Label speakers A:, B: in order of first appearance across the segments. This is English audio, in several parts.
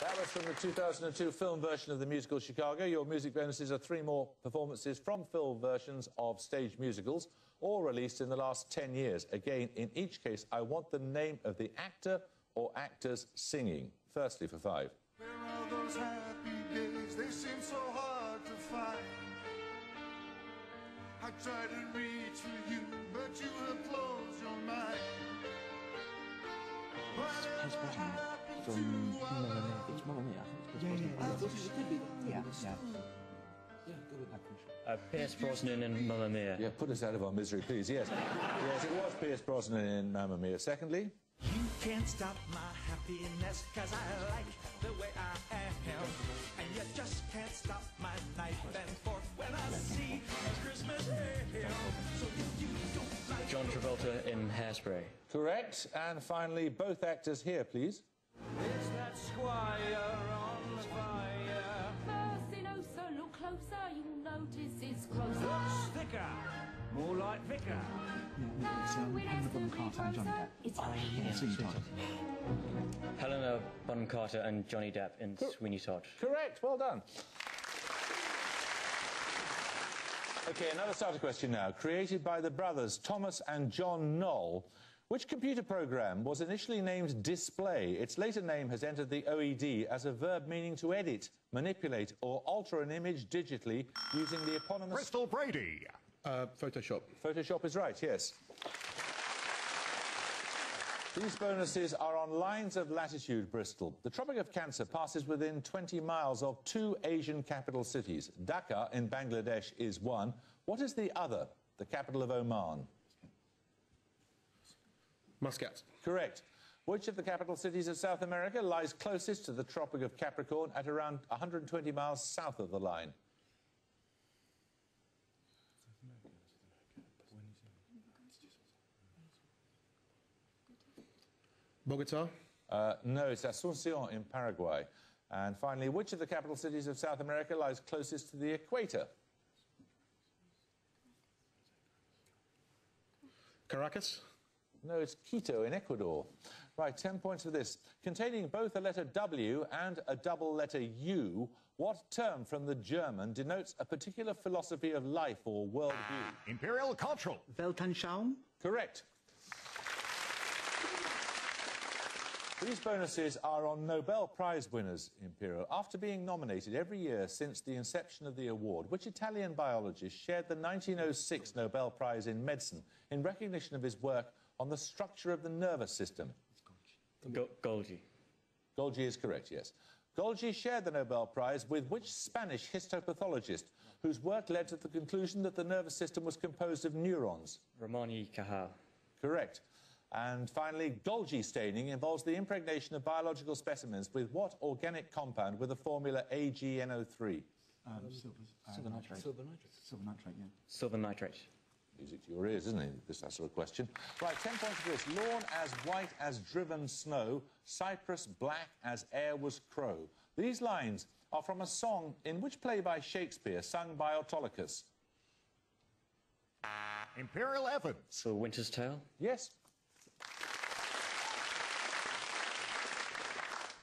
A: That was from the 2002 film version of the musical Chicago. Your music bonuses are 3 more performances from film versions of stage musicals, all released in the last 10 years. Again, in each case, I want the name of the actor or actors singing. Firstly, for 5.
B: Where are those happy days? They seem so hard to find. I try to reach for you, but you have closed your mind. Whatever happened to
C: It's Mamma Mia. Yeah, go with that.
D: Pierce Brosnan in Mamma Mia.
A: Yeah, put us out of our misery, please. Yes. Yes, it was Pierce Brosnan in Mamma Mia. Secondly.
E: You can't stop my happiness, 'cause I like the way I am. And you just can't stop my knife and fork when I see Christmas hymn. So you don't like
D: John Travolta in Hairspray.
A: Correct. And finally, both actors here, please.
E: Is that squire on fire?
F: Mercy, no, sir, look closer, you'll notice it's closer.
E: Looks thicker, more like vicar.
C: Helena Bonham Carter and Johnny Depp.
F: It's
C: Sweeney Todd.
D: Helena Bonham Carter and Johnny Depp in Sweeney Todd.
A: Correct. Well done. OK, another starter question now. Created by the brothers Thomas and John Knoll, which computer program was initially named Display? Its later name has entered the OED as a verb meaning to edit, manipulate or alter an image digitally using the eponymous...
G: Bristol Brady.
H: Photoshop.
A: Photoshop is right, yes. These bonuses are on lines of latitude, Bristol. The Tropic of Cancer passes within 20 miles of 2 Asian capital cities. Dhaka in Bangladesh is one. What is the other, the capital of Oman?
H: Muscat.
A: Correct. Which of the capital cities of South America lies closest to the Tropic of Capricorn at around 120 miles south of the line?
H: Bogota.
A: No, it's Asunción in Paraguay. And finally, which of the capital cities of South America lies closest to the equator?
H: Caracas.
A: No, it's Quito in Ecuador. Right, 10 points for this. Containing both a letter W and a double letter U, what term from the German denotes a particular philosophy of life or worldview?
G: Imperial Cultural.
C: Weltanschauung.
A: Correct. These bonuses are on Nobel Prize winners, Imperial. After being nominated every year since the inception of the award, which Italian biologist shared the 1906 Nobel Prize in Medicine in recognition of his work on the structure of the nervous system?
D: Golgi.
A: Golgi is correct, yes. Golgi shared the Nobel Prize with which Spanish histopathologist whose work led to the conclusion that the nervous system was composed of neurons?
D: Ramon y Cajal.
A: Correct. And finally, Golgi staining involves the impregnation of biological specimens with what organic compound with the formula AgNO3?
C: Silver nitrate. Silver nitrate, yeah.
D: Silver nitrate.
A: Music to your ears, isn't it, this sort of question? Right, 10 points for this. Lawn as white as driven snow, cypress black as air was crow. These lines are from a song in which play by Shakespeare, sung by Autolycus?
G: Imperial Evans.
D: So Winter's Tale?
A: Yes.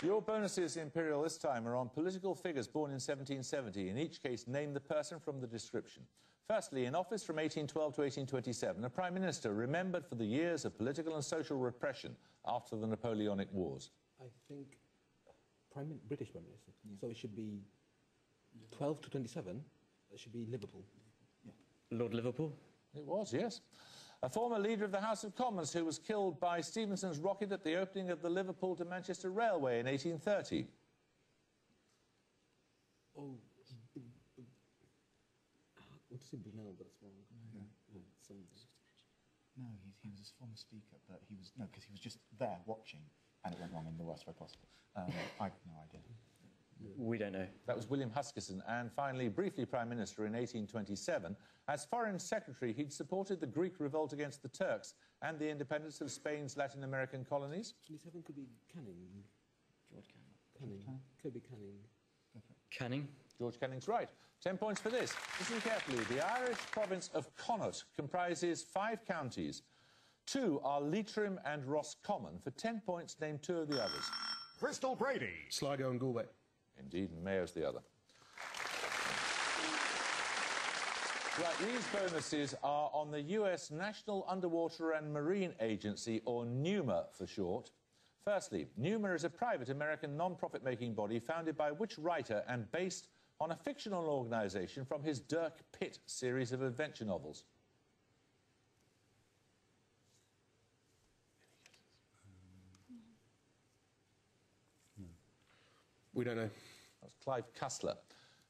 A: Your bonuses, Imperial, this time are on political figures born in 1770. In each case, name the person from the description. Firstly, in office from 1812 to 1827, a Prime Minister remembered for the years of political and social repression after the Napoleonic Wars.
I: I think British Prime Minister. Yeah. So it should be 12 to 27. It should be Liverpool.
D: Yeah. Lord Liverpool?
A: It was, yes. A former leader of the House of Commons who was killed by Stephenson's rocket at the opening of the Liverpool to Manchester Railway in 1830.
I: Oh, I want to say Brunel, but that's wrong.
C: No,
I: No,
C: he was a former speaker, but he was... No, because he was just there watching, and it went wrong in the worst way possible. I have no idea.
D: We don't know.
A: That was William Huskisson. And finally, briefly Prime Minister in 1827. As Foreign Secretary, he'd supported the Greek revolt against the Turks and the independence of Spain's Latin American colonies.
I: 27 could be Canning.
C: George Canning.
I: Could be Canning.
D: Canning?
A: George Canning's right. 10 points for this. Listen carefully. The Irish province of Connaught comprises 5 counties. 2 are Leitrim and Roscommon. For 10 points, name 2 of the others.
G: Bristol Brady.
H: Sligo and Galway.
A: Indeed, and Mayo's the other. Right, these bonuses are on the US National Underwater and Marine Agency, or NUMA for short. Firstly, NUMA is a private American non-profit making body founded by which writer and based on a fictional organisation from his Dirk Pitt series of adventure novels?
H: We don't know.
A: That's Clive Cussler.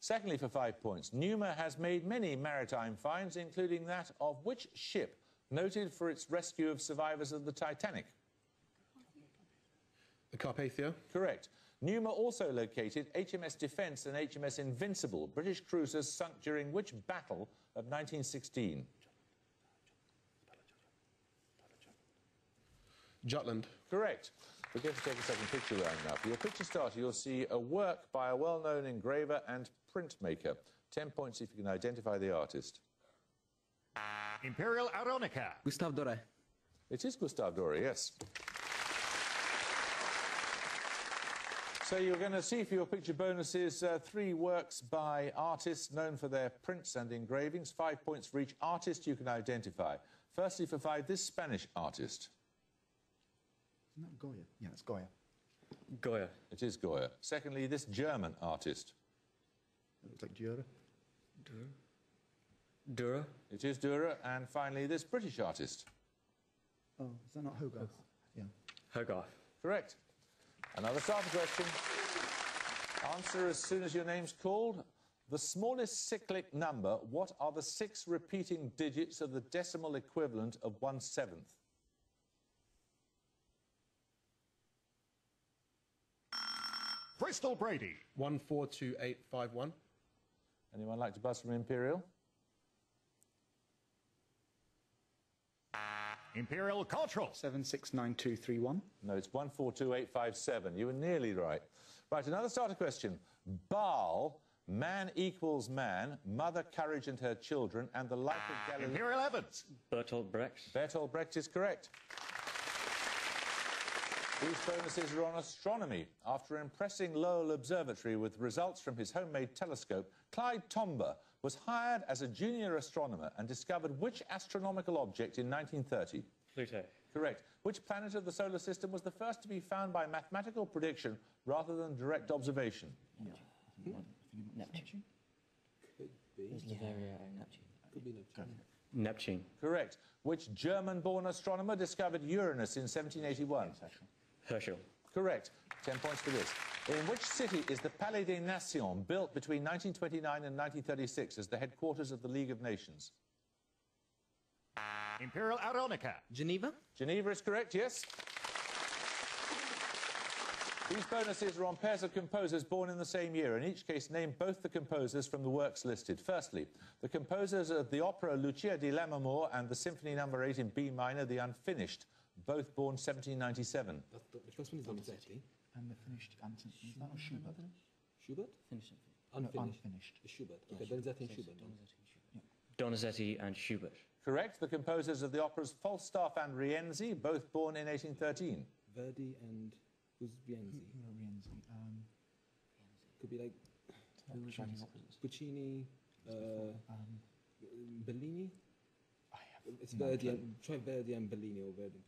A: Secondly, for 5 points, NUMA has made many maritime finds, including that of which ship noted for its rescue of survivors of the Titanic?
H: The Carpathia.
A: Correct. NUMA also located HMS Defence and HMS Invincible, British cruisers sunk during which battle of 1916?
H: Jutland.
A: Correct. We're going to take a second picture round now. For your picture starter, you'll see a work by a well-known engraver and printmaker. 10 points if you can identify the artist.
G: Imperial Aeronica.
I: Gustave Doré.
A: It is Gustave Doré, yes. So you're going to see for your picture bonuses 3 works by artists known for their prints and engravings. 5 points for each artist you can identify. Firstly, for 5, this Spanish artist.
C: Isn't that Goya? Yeah, it's Goya.
D: Goya.
A: It is Goya. Secondly, this German artist.
C: It looks like Dürer.
D: Dürer.
A: It is Dürer. And finally, this British artist.
C: Oh, is that not Hogarth? Yeah.
D: Hogarth.
A: Correct. Another starter question. Answer as soon as your name's called. The smallest cyclic number, what are the 6 repeating digits of the decimal equivalent of 1/7?
G: Bristol Brady.
H: 142851.
A: Anyone like to buzz from Imperial?
G: Imperial Cultural.
C: 769231.
A: No, it's 142857. You were nearly right. Right, another starter question. Baal, man equals man, mother courage and her children, and the life of Galilee.
G: Imperial Evans.
D: Bertolt Brecht.
A: Bertolt Brecht is correct. These bonuses are on astronomy. After impressing Lowell Observatory with results from his homemade telescope, Clyde Tombaugh was hired as a junior astronomer and discovered which astronomical object in 1930?
D: Pluto.
A: Correct. Which planet of the solar system was the first to be found by mathematical prediction rather than direct observation?
D: Neptune.
I: Could be.
D: Neptune.
I: Could be Neptune.
D: Neptune.
A: Correct. Which German-born astronomer discovered Uranus in 1781?
D: Herschel.
A: Correct. 10 points for this. In which city is the Palais des Nations built between 1929 and 1936 as the headquarters of the League of Nations?
G: Imperial Aeronica.
I: Geneva?
A: Geneva is correct, yes. These bonuses are on pairs of composers born in the same year. In each case, name both the composers from the works listed. Firstly, the composers of the opera Lucia di Lammermoor and the Symphony No. 8 in B minor, The Unfinished, both born 1797.
I: The first one is Donizetti.
C: And the finished Anton. Is that not Schubert?
I: Schubert?
D: Finished.
C: Unfinished.
I: Schubert. Okay, Donizetti and Schubert.
D: Donizetti and Schubert.
A: Correct. The composers of the operas Falstaff and Rienzi, both born in 1813.
I: Verdi and who's Rienzi?
C: Rienzi.
I: Could be like Puccini, Bellini. It's Verdi and try Verdi and Bellini or Verdi.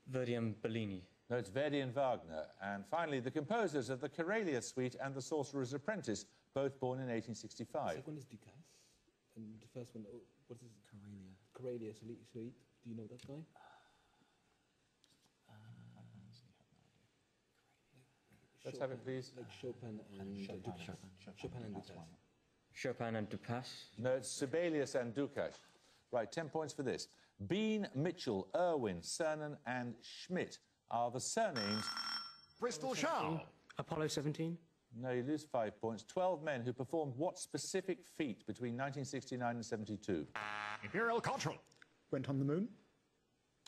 D: Verdi and Bellini.
A: No, it's Verdi and Wagner. And finally, the composers of the Karelia Suite and the Sorcerer's Apprentice, both born in 1865.
I: The second one is Ducasse, and the first one, what is it? Karelia Suite. Do you know that guy?
A: Let's have it, please.
I: Like Chopin and Ducasse. Chopin and Ducasse.
D: Chopin and Dupas.
A: No, it's Sibelius and Dukas. Right, 10 points for this. Bean, Mitchell, Irwin, Cernan and Schmidt are the surnames...
G: Bristol Shaw.
D: Apollo 17.
A: No, you lose 5 points. 12 men who performed what specific feat between 1969 and 72?
G: Imperial Cultural.
C: Went on the moon?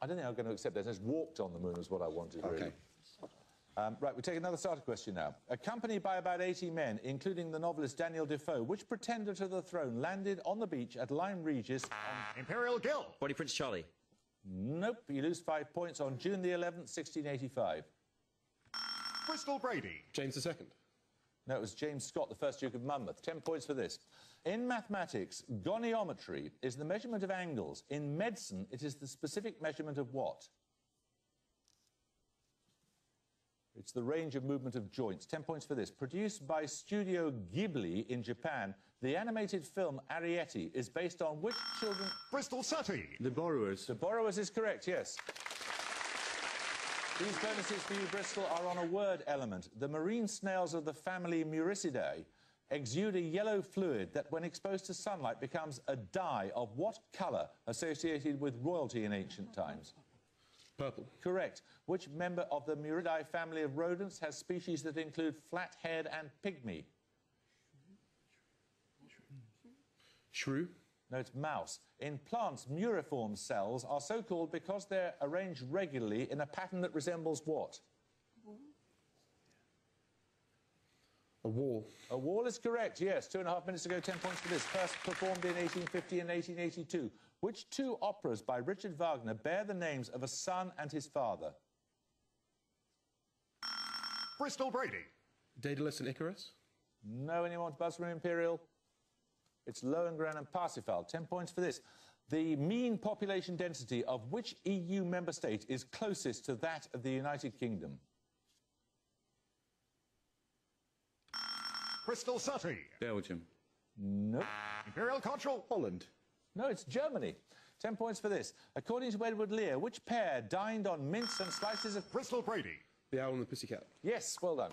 A: I don't think I'm going to accept that. Just walked on the moon was what I wanted, really.
C: Okay.
A: Right, we take another starter question now. Accompanied by about 80 men, including the novelist Daniel Defoe, which pretender to the throne landed on the beach at Lyme Regis on...
G: Imperial Gill.
J: Body Prince Charlie.
A: Nope, you lose 5 points on June the 11th, 1685.
G: Bristol Brady.
H: James II.
A: No, it was James Scott, the first Duke of Monmouth. 10 points for this. In mathematics, goniometry is the measurement of angles. In medicine, it is the specific measurement of what? It's the range of movement of joints. 10 points for this. Produced by Studio Ghibli in Japan, the animated film Arrietty is based on which children...
G: Bristol City.
H: The Borrowers.
A: The Borrowers is correct, yes. These bonuses for you, Bristol, are on a word element. The marine snails of the family Muricidae exude a yellow fluid that, when exposed to sunlight, becomes a dye of what colour associated with royalty in ancient times?
H: Purple.
A: Correct. Which member of the Muridae family of rodents has species that include flathead and pygmy?
H: Shrew.
A: No, it's mouse. In plants, muriform cells are so called because they're arranged regularly in a pattern that resembles what?
H: A wall.
A: A wall is correct, yes. 2.5 minutes ago, 10 points for this. First performed in 1850 and 1882. Which two operas by Richard Wagner bear the names of a son and his father?
G: Bristol Brady.
H: Daedalus and Icarus.
A: No, anyone to buzz from Imperial? It's Lohengrin and Parsifal. 10 points for this. The mean population density of which EU member state is closest to that of the United Kingdom?
G: Bristol City.
H: Belgium.
A: Nope.
G: Imperial College.
H: Holland.
A: No, it's Germany. 10 points for this. According to Edward Lear, which pair dined on mince and slices of...
G: Bristol Brady.
H: The Owl and the Pussycat.
A: Yes, well done.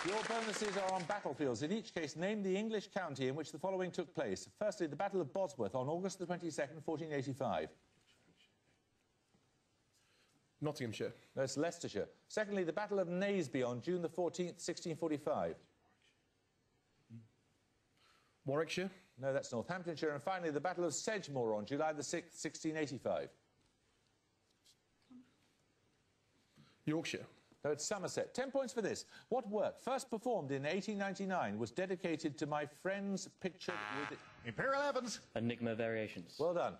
A: Your bonuses are on battlefields. In each case, name the English county in which the following took place. Firstly, the Battle of Bosworth on August the 22nd, 1485.
H: Nottinghamshire.
A: That's Leicestershire. Secondly, the Battle of Naseby on June the 14th, 1645.
H: Warwickshire.
A: No, that's Northamptonshire. And finally, the Battle of Sedgemoor on July the 6th, 1685.
H: Yorkshire.
A: No, it's Somerset. 10 points for this. What work, first performed in 1899, was dedicated to my friends pictured with...
G: Imperial Evans.
D: Enigma Variations.
A: Well done.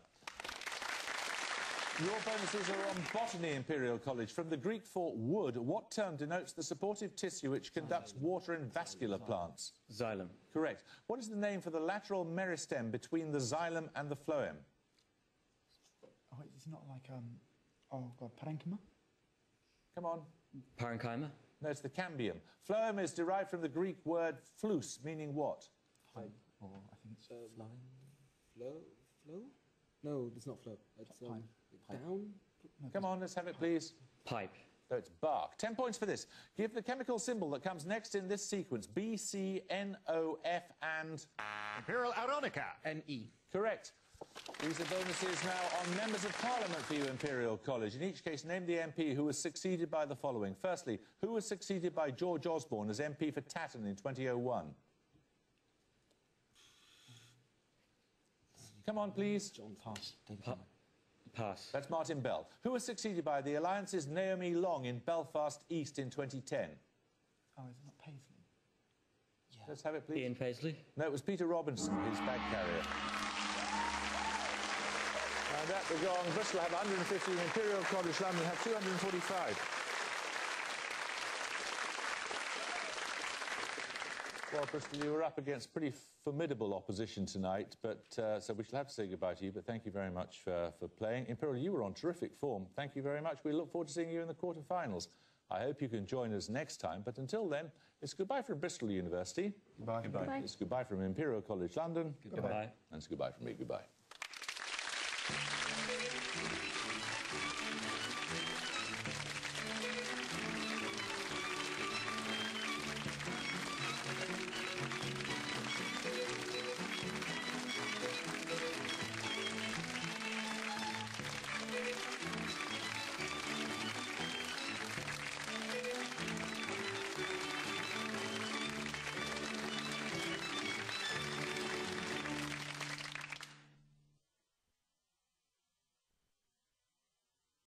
A: Your bonuses are on botany, Imperial College. From the Greek for wood, what term denotes the supportive tissue which conducts water in vascular plants?
D: Xylem.
A: Correct. What is the name for the lateral meristem between the xylem and the phloem?
C: Oh, it's not like, oh, God, parenchyma?
A: Come on.
D: Parenchyma.
A: No, it's the cambium. Phloem is derived from the Greek word flus, meaning what?
C: Pipe, or I think it's
I: Flow? No, it's not flow. It's
C: pipe.
I: down.
A: Come on, let's have it, please.
D: Pipe.
A: No, it's bark. 10 points for this. Give the chemical symbol that comes next in this sequence. B, C, N, O, F, and...
G: Imperial Aronica.
H: NE.
A: Correct. These are bonuses now on members of Parliament for you, Imperial College. In each case, name the MP who was succeeded by the following. Firstly, who was succeeded by George Osborne as MP for Tatton in 2001? Come on, please.
C: John Pass.
D: Pass.
A: That's Martin Bell. Who was succeeded by the Alliance's Naomi Long in Belfast East in 2010?
C: Oh, is it not Paisley? Yeah.
A: Let's have it, please.
D: Ian Paisley.
A: No, it was Peter Robinson, his bag carrier. And at the gong, Bristol have 115, Imperial College London have 245. Well, Bristol, you were up against pretty formidable opposition tonight, but so we shall have to say goodbye to you, but thank you very much for playing. Imperial, you were on terrific form. Thank you very much. We look forward to seeing you in the quarterfinals. I hope you can join us next time, but until then, it's goodbye from Bristol University.
C: Goodbye.
F: Goodbye.
A: It's goodbye from Imperial College London.
D: Goodbye.
A: And it's goodbye from me. Goodbye.